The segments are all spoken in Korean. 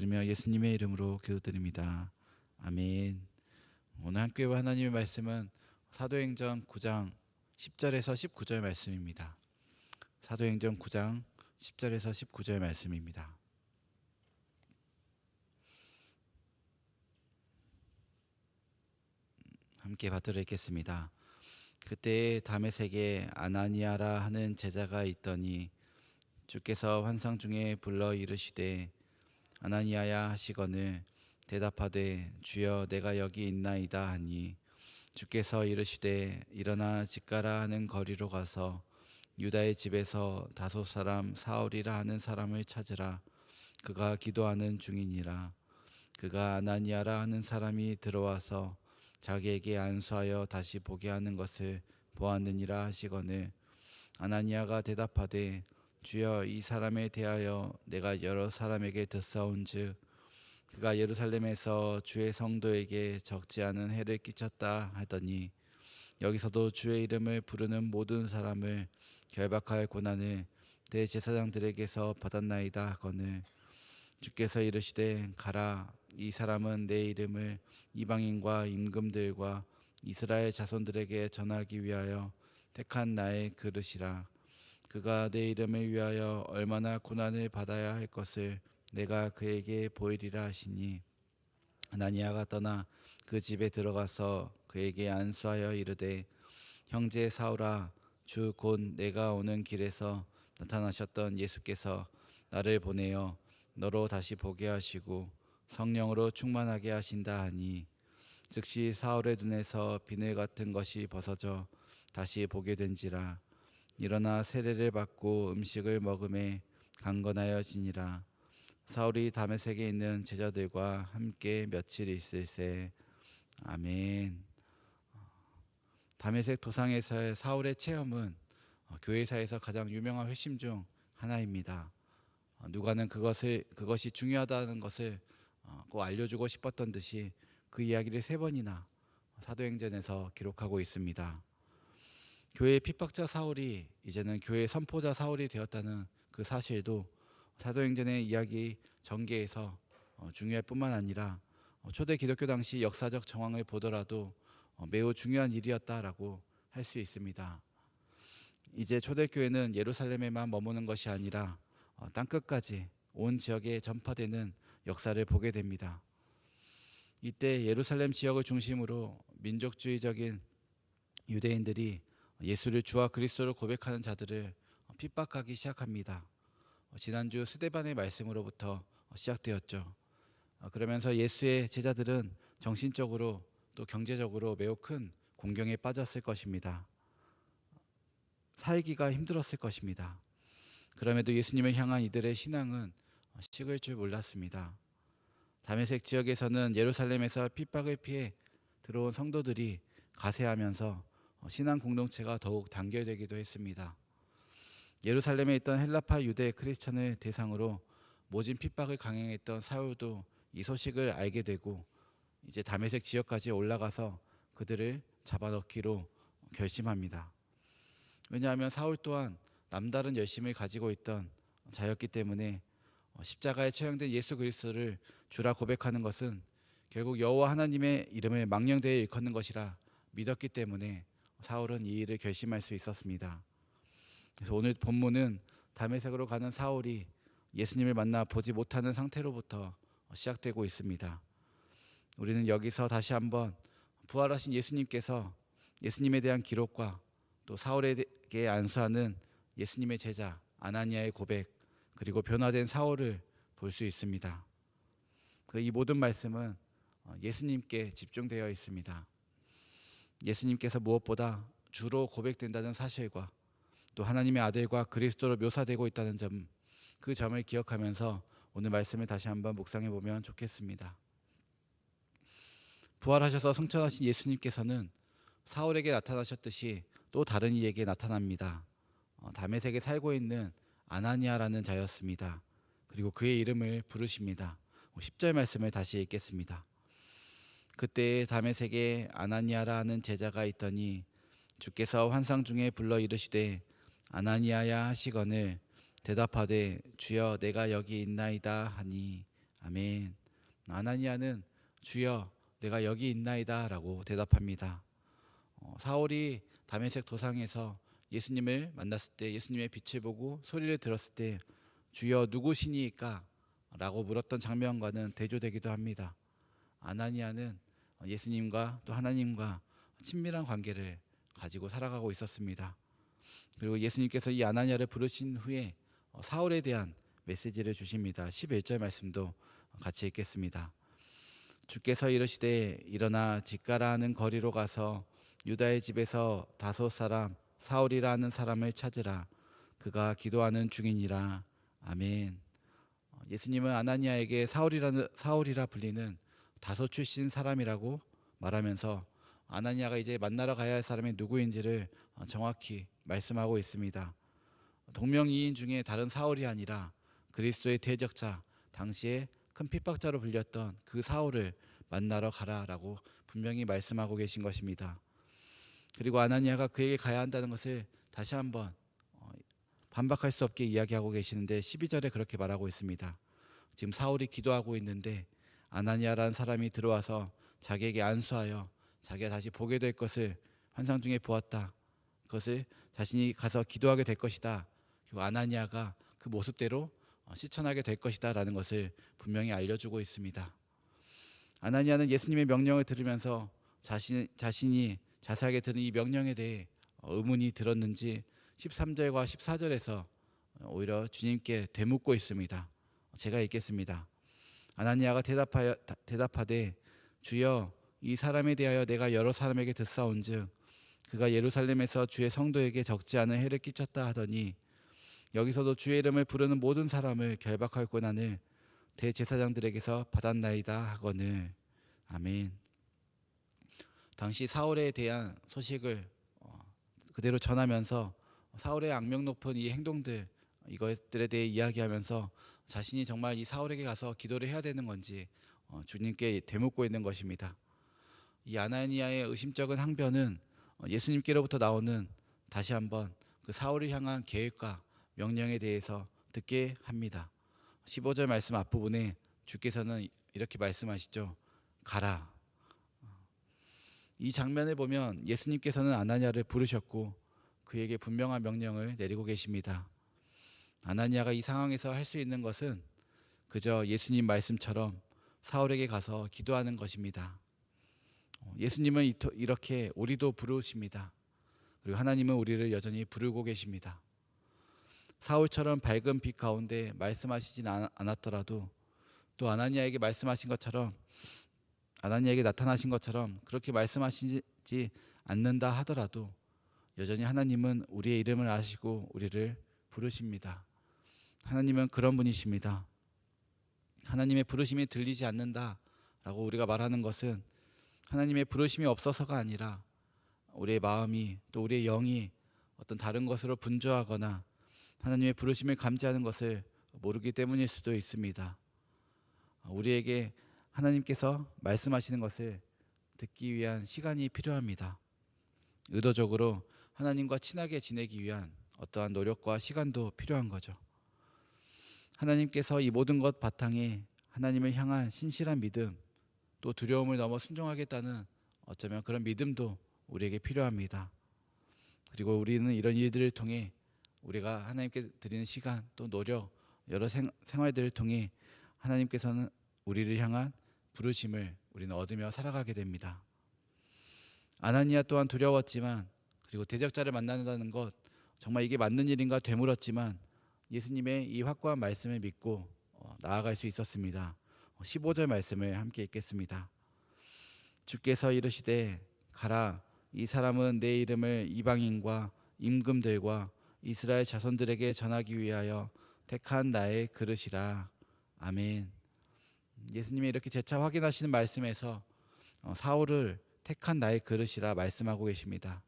감사드리며 예수님의 이름으로 기도드립니다. 아멘. 오늘 함께 볼 하나님의 말씀은 사도행전 9장 10절에서 19절 말씀입니다. 사도행전 9장 10절에서 19절 말씀입니다. 함께 받들어 읽겠습니다. 그때 다메섹에 아나니아라 하는 제자가 있더니 주께서 환상 중에 불러 이르시되 아나니아야 하시거늘 대답하되 주여 내가 여기 있나이다 하니 주께서 이르시되 일어나 집 가라 하는 거리로 가서 유다의 집에서 다섯 사람 사울이라 하는 사람을 찾으라. 그가 기도하는 중이니라. 그가 아나니아라 하는 사람이 들어와서 자기에게 안수하여 다시 보게 하는 것을 보았느니라 하시거늘 아나니아가 대답하되 주여 이 사람에 대하여 내가 여러 사람에게 듣사온즉 그가 예루살렘에서 주의 성도에게 적지 않은 해를 끼쳤다 하더니 여기서도 주의 이름을 부르는 모든 사람을 결박할 고난을 대제사장들에게서 받았나이다 하거늘 주께서 이르시되 가라. 이 사람은 내 이름을 이방인과 임금들과 이스라엘 자손들에게 전하기 위하여 택한 나의 그릇이라. 그가 내 이름을 위하여 얼마나 고난을 받아야 할 것을 내가 그에게 보이리라 하시니 아나니아가 떠나 그 집에 들어가서 그에게 안수하여 이르되 형제 사울아 주 곧 내가 오는 길에서 나타나셨던 예수께서 나를 보내어 너로 다시 보게 하시고 성령으로 충만하게 하신다 하니 즉시 사울의 눈에서 비늘 같은 것이 벗어져 다시 보게 된지라. 일어나 세례를 받고 음식을 먹음에 강건하여 지니라. 사울이 다메섹에 있는 제자들과 함께 며칠 있을새. 아멘. 다메섹 도상에서의 사울의 체험은 교회사에서 가장 유명한 회심 중 하나입니다. 누가는 그것이 중요하다는 것을 꼭 알려주고 싶었던 듯이 그 이야기를 3번이나 사도행전에서 기록하고 있습니다. 교회의 핍박자 사울이 이제는 교회의 선포자 사울이 되었다는 그 사실도 사도행전의 이야기 전개에서 중요할 뿐만 아니라 초대 기독교 당시 역사적 정황을 보더라도 매우 중요한 일이었다라고 할 수 있습니다. 이제 초대교회는 예루살렘에만 머무는 것이 아니라 땅끝까지 온 지역에 전파되는 역사를 보게 됩니다. 이때 예루살렘 지역을 중심으로 민족주의적인 유대인들이 예수를 주와 그리스도로 고백하는 자들을 핍박하기 시작합니다. 지난주 스데반의 말씀으로부터 시작되었죠. 그러면서 예수의 제자들은 정신적으로 또 경제적으로 매우 큰 공경에 빠졌을 것입니다. 살기가 힘들었을 것입니다. 그럼에도 예수님을 향한 이들의 신앙은 식을 줄 몰랐습니다. 다메섹 지역에서는 예루살렘에서 핍박을 피해 들어온 성도들이 가세하면서 신앙 공동체가 더욱 단결되기도 했습니다. 예루살렘에 있던 헬라파 유대 크리스천을 대상으로 모진 핍박을 강행했던 사울도 이 소식을 알게 되고 이제 다메섹 지역까지 올라가서 그들을 잡아넣기로 결심합니다. 왜냐하면 사울 또한 남다른 열심을 가지고 있던 자였기 때문에 십자가에 처형된 예수 그리스도를 주라 고백하는 것은 결국 여호와 하나님의 이름을 망령되이 일컫는 것이라 믿었기 때문에 사울은 이 일을 결심할 수 있었습니다. 그래서 오늘 본문은 다메섹으로 가는 사울이 예수님을 만나 보지 못하는 상태로부터 시작되고 있습니다. 우리는 여기서 다시 한번 부활하신 예수님께서 예수님에 대한 기록과 또 사울에게 안수하는 예수님의 제자 아나니아의 고백 그리고 변화된 사울을 볼 수 있습니다. 이 모든 말씀은 예수님께 집중되어 있습니다. 예수님께서 무엇보다 주로 고백된다는 사실과 또 하나님의 아들과 그리스도로 묘사되고 있다는 점, 그 점을 기억하면서 오늘 말씀을 다시 한번 묵상해 보면 좋겠습니다. 부활하셔서 승천하신 예수님께서는 사울에게 나타나셨듯이 또 다른 이에게 나타납니다. 다메섹에 살고 있는 아나니아라는 자였습니다. 그리고 그의 이름을 부르십니다. 10절 말씀을 다시 읽겠습니다. 그때 다메섹에 아나니아라 하는 제자가 있더니 주께서 환상 중에 불러 이르시되 아나니아야 하시거늘 대답하되 주여 내가 여기 있나이다 하니 아멘. 아나니아는 주여 내가 여기 있나이다 라고 대답합니다. 사울이 다메섹 도상에서 예수님을 만났을 때, 예수님의 빛을 보고 소리를 들었을 때 주여 누구시니까? 라고 물었던 장면과는 대조되기도 합니다. 아나니아는 예수님과 또 하나님과 친밀한 관계를 가지고 살아가고 있었습니다. 그리고 예수님께서 이 아나니아를 부르신 후에 사울에 대한 메시지를 주십니다. 11절 말씀도 같이 읽겠습니다. 주께서 이르시되 일어나 직가라 하는 거리로 가서 유다의 집에서 다섯 사람 사울이라 하는 사람을 찾으라. 그가 기도하는 중이니라. 아멘. 예수님은 아나니아에게 사울이라 불리는 다소 출신 사람이라고 말하면서 아나니아가 이제 만나러 가야 할 사람이 누구인지를 정확히 말씀하고 있습니다. 동명이인 중에 다른 사울이 아니라 그리스도의 대적자, 당시에 큰 핍박자로 불렸던 그 사울을 만나러 가라라고 분명히 말씀하고 계신 것입니다. 그리고 아나니아가 그에게 가야 한다는 것을 다시 한번 반박할 수 없게 이야기하고 계시는데 12절에 그렇게 말하고 있습니다. 지금 사울이 기도하고 있는데 아나니아라는 사람이 들어와서 자기에게 안수하여 자기가 다시 보게 될 것을 환상 중에 보았다. 그것을 자신이 가서 기도하게 될 것이다. 그리고 아나니아가 그 모습대로 실천하게 될 것이다 라는 것을 분명히 알려주고 있습니다. 아나니아는 예수님의 명령을 들으면서 자신이 자세하게 들은 이 명령에 대해 의문이 들었는지 13절과 14절에서 오히려 주님께 되묻고 있습니다. 제가 읽겠습니다. 아나니아가 대답하되 주여 이 사람에 대하여 내가 여러 사람에게 듣사온즉 그가 예루살렘에서 주의 성도에게 적지 않은 해를 끼쳤다 하더니 여기서도 주의 이름을 부르는 모든 사람을 결박할 권한을 대제사장들에게서 받았나이다 하거늘. 아멘. 당시 사울에 대한 소식을 그대로 전하면서 사울의 악명 높은 이 행동들, 이것들에 대해 이야기하면서 자신이 정말 이 사울에게 가서 기도를 해야 되는 건지 주님께 되묻고 있는 것입니다. 이 아나니아의 의심쩍은 항변은 예수님께로부터 나오는 다시 한번 그 사울을 향한 계획과 명령에 대해서 듣게 합니다. 15절 말씀 앞부분에 주께서는 이렇게 말씀하시죠. 가라. 이 장면을 보면 예수님께서는 아나니아를 부르셨고 그에게 분명한 명령을 내리고 계십니다. 아나니아가 이 상황에서 할 수 있는 것은 그저 예수님 말씀처럼 사울에게 가서 기도하는 것입니다. 예수님은 이렇게 우리도 부르십니다. 그리고 하나님은 우리를 여전히 부르고 계십니다. 사울처럼 밝은 빛 가운데 말씀하시진 않았더라도 또 아나니아에게 말씀하신 것처럼 아나니아에게 나타나신 것처럼 그렇게 말씀하시지 않는다 하더라도 여전히 하나님은 우리의 이름을 아시고 우리를 부르십니다. 하나님은 그런 분이십니다. 하나님의 부르심이 들리지 않는다라고 우리가 말하는 것은 하나님의 부르심이 없어서가 아니라 우리의 마음이 또 우리의 영이 어떤 다른 것으로 분주하거나 하나님의 부르심을 감지하는 것을 모르기 때문일 수도 있습니다. 우리에게 하나님께서 말씀하시는 것을 듣기 위한 시간이 필요합니다. 의도적으로 하나님과 친하게 지내기 위한 어떠한 노력과 시간도 필요한 거죠. 하나님께서 이 모든 것 바탕에 하나님을 향한 신실한 믿음, 또 두려움을 넘어 순종하겠다는 어쩌면 그런 믿음도 우리에게 필요합니다. 그리고 우리는 이런 일들을 통해 우리가 하나님께 드리는 시간 또 노력 여러 생활들을 통해 하나님께서는 우리를 향한 부르심을 우리는 얻으며 살아가게 됩니다. 아나니아 또한 두려웠지만 그리고 대적자를 만난다는 것 정말 이게 맞는 일인가 되물었지만 예수님의 이 확고한 말씀을 믿고 나아갈 수 있었습니다. 15절 말씀을 함께 읽겠습니다. 주께서 이르시되 가라 이 사람은 내 이름을 이방인과 임금들과 이스라엘 자손들에게 전하기 위하여 택한 나의 그릇이라. 아멘. 예수님이 이렇게 재차 확인하시는 말씀에서 사울을 택한 나의 그릇이라 말씀하고 계십니다.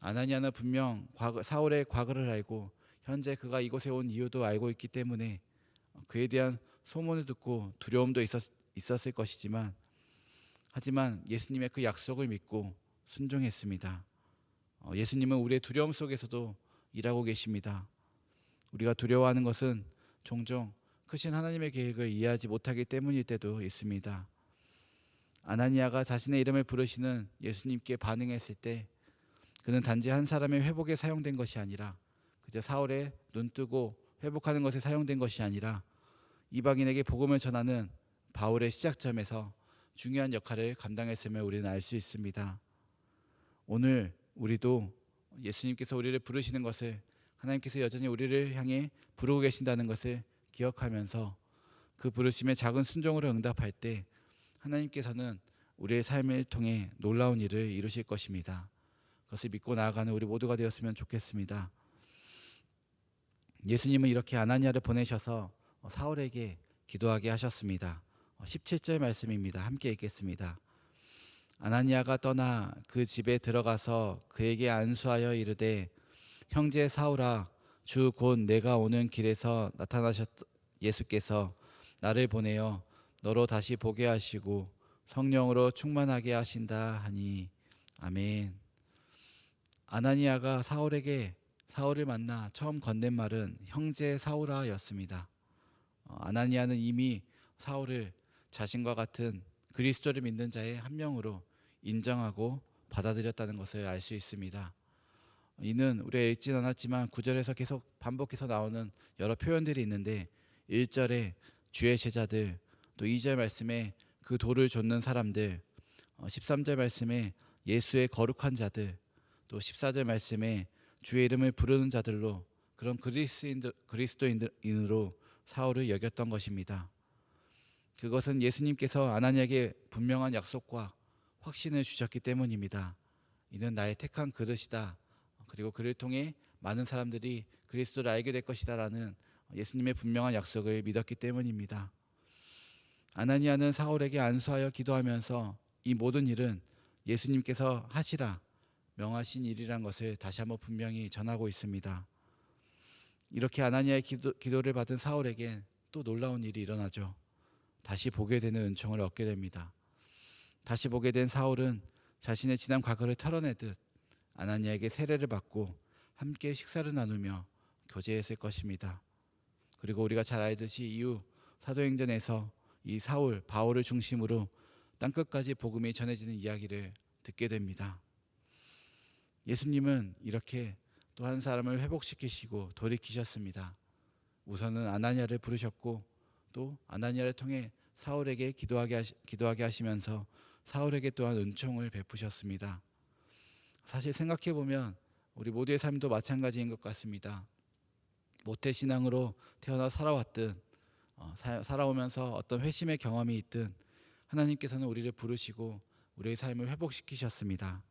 아나니아는 분명 사울의 과거를 알고 현재 그가 이곳에 온 이유도 알고 있기 때문에 그에 대한 소문을 듣고 두려움도 있었을 것이지만 하지만 예수님의 그 약속을 믿고 순종했습니다. 예수님은 우리의 두려움 속에서도 일하고 계십니다. 우리가 두려워하는 것은 종종 크신 하나님의 계획을 이해하지 못하기 때문일 때도 있습니다. 아나니아가 자신의 이름을 부르시는 예수님께 반응했을 때 그는 단지 한 사람의 회복에 사용된 것이 아니라 그저 사울의 눈뜨고 회복하는 것에 사용된 것이 아니라 이방인에게 복음을 전하는 바울의 시작점에서 중요한 역할을 감당했음을 우리는 알 수 있습니다. 오늘 우리도 예수님께서 우리를 부르시는 것을, 하나님께서 여전히 우리를 향해 부르고 계신다는 것을 기억하면서 그 부르심에 작은 순종으로 응답할 때 하나님께서는 우리의 삶을 통해 놀라운 일을 이루실 것입니다. 그것을 믿고 나아가는 우리 모두가 되었으면 좋겠습니다. 예수님은 이렇게 아나니아를 보내셔서 사울에게 기도하게 하셨습니다. 17절 말씀입니다. 함께 읽겠습니다. 아나니아가 떠나 그 집에 들어가서 그에게 안수하여 이르되 형제 사울아, 주 곧 내가 오는 길에서 나타나셨 예수께서 나를 보내어 너로 다시 보게 하시고 성령으로 충만하게 하신다 하니. 아멘. 아나니아가 사울을 만나 처음 건넨 말은 형제 사울아였습니다. 아나니아는 이미 사울을 자신과 같은 그리스도를 믿는 자의 한 명으로 인정하고 받아들였다는 것을 알 수 있습니다. 이는 우리가 읽진 않았지만 9절에서 계속 반복해서 나오는 여러 표현들이 있는데 1절에 주의 제자들, 또 2절 말씀에 그 도를 좇는 사람들, 13절 말씀에 예수의 거룩한 자들, 또 14절 말씀에 주의 이름을 부르는 자들로 그런 그리스도인으로 사울을 여겼던 것입니다. 그것은 예수님께서 아나니아에게 분명한 약속과 확신을 주셨기 때문입니다. 이는 나의 택한 그릇이다. 그리고 그를 통해 많은 사람들이 그리스도를 알게 될 것이다 라는 예수님의 분명한 약속을 믿었기 때문입니다. 아나니아는 사울에게 안수하여 기도하면서 이 모든 일은 예수님께서 하시라 명하신 일이란 것을 다시 한번 분명히 전하고 있습니다. 이렇게 아나니아의 기도를 받은 사울에겐 또 놀라운 일이 일어나죠. 다시 보게 되는 은총을 얻게 됩니다. 다시 보게 된 사울은 자신의 지난 과거를 털어내듯 아나니아에게 세례를 받고 함께 식사를 나누며 교제했을 것입니다. 그리고 우리가 잘 알듯이 이후 사도행전에서 이 바울을 중심으로 땅끝까지 복음이 전해지는 이야기를 듣게 됩니다. 예수님은 이렇게 또 한 사람을 회복시키시고 돌이키셨습니다. 우선은 아나니아를 부르셨고 또 아나니아를 통해 사울에게 기도하게 하시면서 사울에게 또한 은총을 베푸셨습니다. 사실 생각해보면 우리 모두의 삶도 마찬가지인 것 같습니다. 모태신앙으로 태어나 살아왔든 살아오면서 어떤 회심의 경험이 있든 하나님께서는 우리를 부르시고 우리의 삶을 회복시키셨습니다.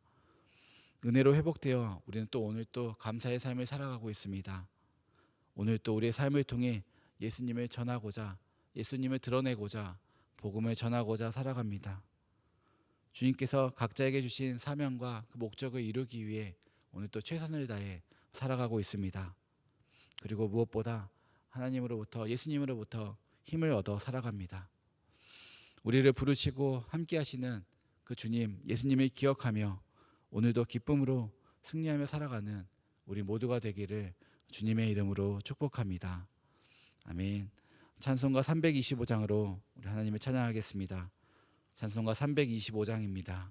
은혜로 회복되어 우리는 또 오늘 또 감사의 삶을 살아가고 있습니다. 오늘 또 우리의 삶을 통해 예수님을 전하고자, 예수님을 드러내고자, 복음을 전하고자 살아갑니다. 주님께서 각자에게 주신 사명과 그 목적을 이루기 위해 오늘 또 최선을 다해 살아가고 있습니다. 그리고 무엇보다 하나님으로부터, 예수님으로부터 힘을 얻어 살아갑니다. 우리를 부르시고 함께 하시는 그 주님, 예수님을 기억하며 오늘도 기쁨으로 승리하며 살아가는 우리 모두가 되기를 주님의 이름으로 축복합니다. 아멘. 찬송가 325장으로 우리 하나님을 찬양하겠습니다. 찬송가 325장입니다.